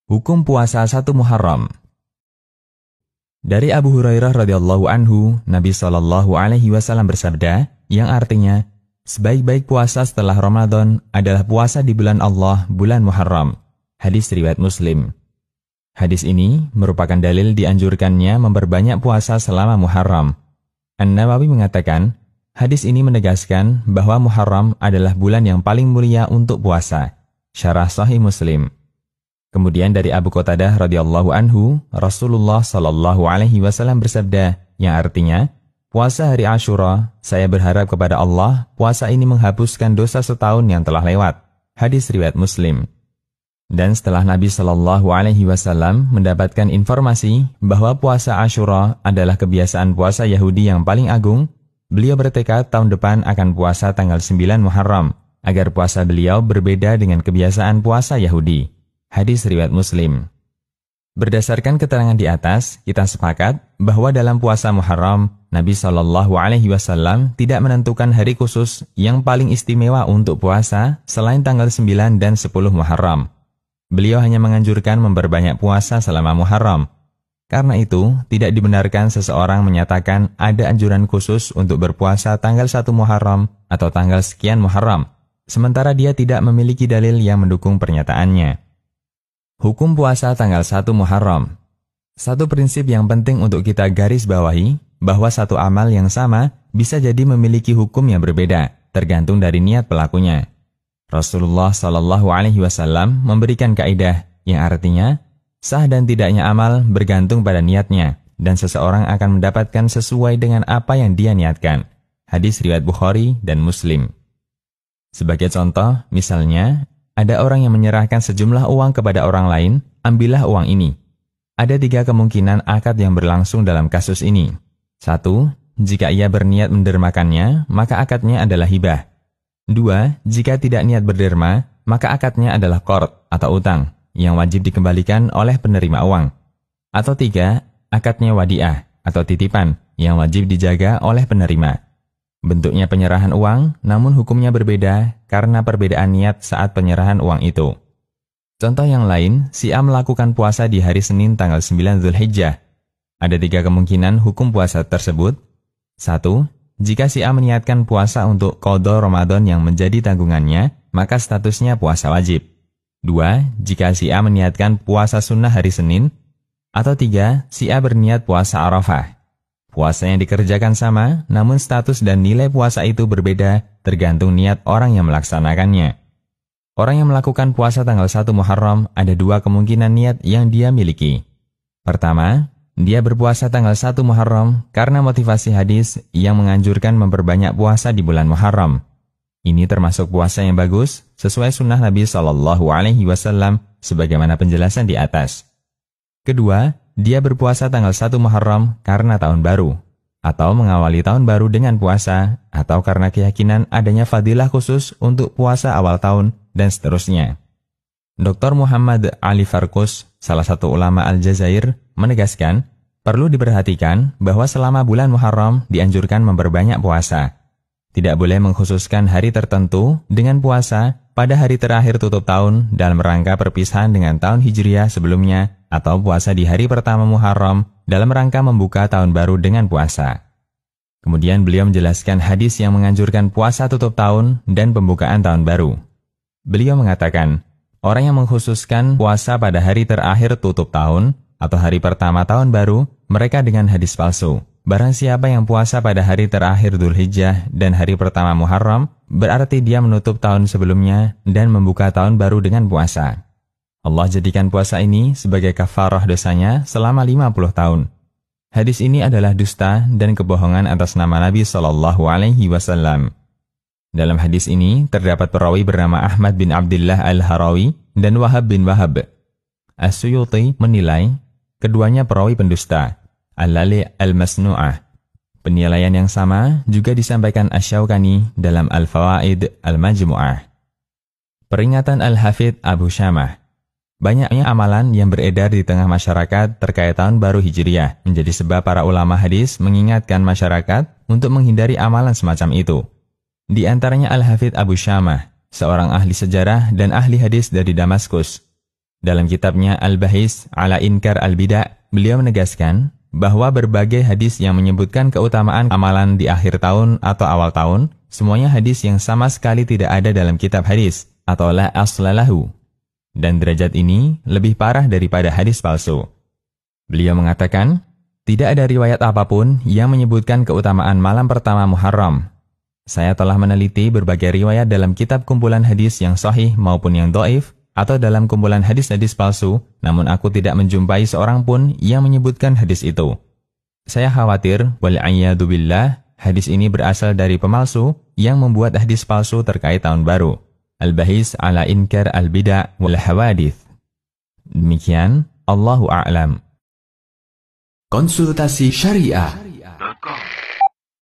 Hukum puasa 1 Muharram. Dari Abu Hurairah radhiyallahu anhu, Nabi SAW bersabda, yang artinya, sebaik-baik puasa setelah Ramadan adalah puasa di bulan Allah, bulan Muharram. Hadis riwayat Muslim. Hadis ini merupakan dalil dianjurkannya memperbanyak puasa selama Muharram. An-Nawawi mengatakan, hadis ini menegaskan bahwa Muharram adalah bulan yang paling mulia untuk puasa. Syarah Sahih Muslim. Kemudian dari Abu Qatadah radhiyallahu anhu, Rasulullah SAW bersabda, yang artinya, puasa hari Asyura, saya berharap kepada Allah, puasa ini menghapuskan dosa setahun yang telah lewat. Hadis riwayat Muslim. Dan setelah Nabi SAW mendapatkan informasi bahwa puasa Asyura adalah kebiasaan puasa Yahudi yang paling agung, beliau bertekad tahun depan akan puasa tanggal 9 Muharram, agar puasa beliau berbeda dengan kebiasaan puasa Yahudi. Hadis riwayat Muslim. Berdasarkan keterangan di atas, kita sepakat bahwa dalam puasa Muharram, Nabi SAW tidak menentukan hari khusus yang paling istimewa untuk puasa selain tanggal 9 dan 10 Muharram. Beliau hanya menganjurkan memperbanyak puasa selama Muharram. Karena itu, tidak dibenarkan seseorang menyatakan ada anjuran khusus untuk berpuasa tanggal 1 Muharram atau tanggal sekian Muharram, sementara dia tidak memiliki dalil yang mendukung pernyataannya. Hukum puasa tanggal 1 Muharram. Satu prinsip yang penting untuk kita garis bawahi, bahwa satu amal yang sama bisa jadi memiliki hukum yang berbeda, tergantung dari niat pelakunya. Rasulullah SAW memberikan kaidah yang artinya, sah dan tidaknya amal bergantung pada niatnya, dan seseorang akan mendapatkan sesuai dengan apa yang dia niatkan. Hadis riwayat Bukhari dan Muslim. Sebagai contoh, misalnya, ada orang yang menyerahkan sejumlah uang kepada orang lain, ambillah uang ini. Ada 3 kemungkinan akad yang berlangsung dalam kasus ini. 1. Jika ia berniat mendermakannya, maka akadnya adalah hibah. 2. Jika tidak niat berderma, maka akadnya adalah qard atau utang, yang wajib dikembalikan oleh penerima uang. Atau 3. Akadnya wadiah atau titipan, yang wajib dijaga oleh penerima. Bentuknya penyerahan uang, namun hukumnya berbeda karena perbedaan niat saat penyerahan uang itu. Contoh yang lain, si A melakukan puasa di hari Senin tanggal 9 Zulhijjah. Ada 3 kemungkinan hukum puasa tersebut. 1. Jika si A meniatkan puasa untuk qadha Ramadan yang menjadi tanggungannya, maka statusnya puasa wajib. 2. Jika si A meniatkan puasa sunnah hari Senin. Atau 3. Si A berniat puasa Arafah. Puasa yang dikerjakan sama, namun status dan nilai puasa itu berbeda tergantung niat orang yang melaksanakannya. Orang yang melakukan puasa tanggal 1 Muharram ada 2 kemungkinan niat yang dia miliki. Pertama, dia berpuasa tanggal 1 Muharram karena motivasi hadis yang menganjurkan memperbanyak puasa di bulan Muharram. Ini termasuk puasa yang bagus sesuai sunnah Nabi SAW sebagaimana penjelasan di atas. Kedua, dia berpuasa tanggal 1 Muharram karena tahun baru, atau mengawali tahun baru dengan puasa, atau karena keyakinan adanya fadilah khusus untuk puasa awal tahun, dan seterusnya. Dr. Muhammad Ali Farkus, salah satu ulama Aljazair, menegaskan, perlu diperhatikan bahwa selama bulan Muharram dianjurkan memperbanyak puasa. Tidak boleh mengkhususkan hari tertentu dengan puasa pada hari terakhir tutup tahun dalam rangka perpisahan dengan tahun Hijriah sebelumnya, atau puasa di hari pertama Muharram dalam rangka membuka tahun baru dengan puasa. Kemudian beliau menjelaskan hadis yang menganjurkan puasa tutup tahun dan pembukaan tahun baru. Beliau mengatakan, orang yang mengkhususkan puasa pada hari terakhir tutup tahun atau hari pertama tahun baru, mereka dengan hadis palsu. Barang siapa yang puasa pada hari terakhir Dzulhijjah dan hari pertama Muharram, berarti dia menutup tahun sebelumnya dan membuka tahun baru dengan puasa. Allah jadikan puasa ini sebagai kafarah dosanya selama 50 tahun. Hadis ini adalah dusta dan kebohongan atas nama Nabi SAW. Dalam hadis ini terdapat perawi bernama Ahmad bin Abdullah al-Harawi dan Wahab bin Wahab. As-Suyuti menilai keduanya perawi pendusta. Al-Lali al-Masnu'ah. Penilaian yang sama juga disampaikan Asy-Syaukani dalam Al-Fawaid al-Majmu'ah. Peringatan Al-Hafidh Abu Syamah. Banyaknya amalan yang beredar di tengah masyarakat terkait tahun baru Hijriah menjadi sebab para ulama hadis mengingatkan masyarakat untuk menghindari amalan semacam itu. Di antaranya Al-Hafidh Abu Syamah, seorang ahli sejarah dan ahli hadis dari Damaskus. Dalam kitabnya Al-Bahis ala Inkar Al-Bida', beliau menegaskan bahwa berbagai hadis yang menyebutkan keutamaan amalan di akhir tahun atau awal tahun, semuanya hadis yang sama sekali tidak ada dalam kitab hadis, atau la aslalahu. Dan derajat ini lebih parah daripada hadis palsu. Beliau mengatakan, tidak ada riwayat apapun yang menyebutkan keutamaan malam pertama Muharram. Saya telah meneliti berbagai riwayat dalam kitab kumpulan hadis yang sahih maupun yang dhaif, atau dalam kumpulan hadis-hadis palsu, namun aku tidak menjumpai seorang pun yang menyebutkan hadis itu. Saya khawatir, wal'iyadu billah, hadis ini berasal dari pemalsu yang membuat hadis palsu terkait tahun baru. Al-Bahis ala Inkar Al-Bida' wal Hawadith. Demikian, Allahu a'lam. Konsultasi Syariah.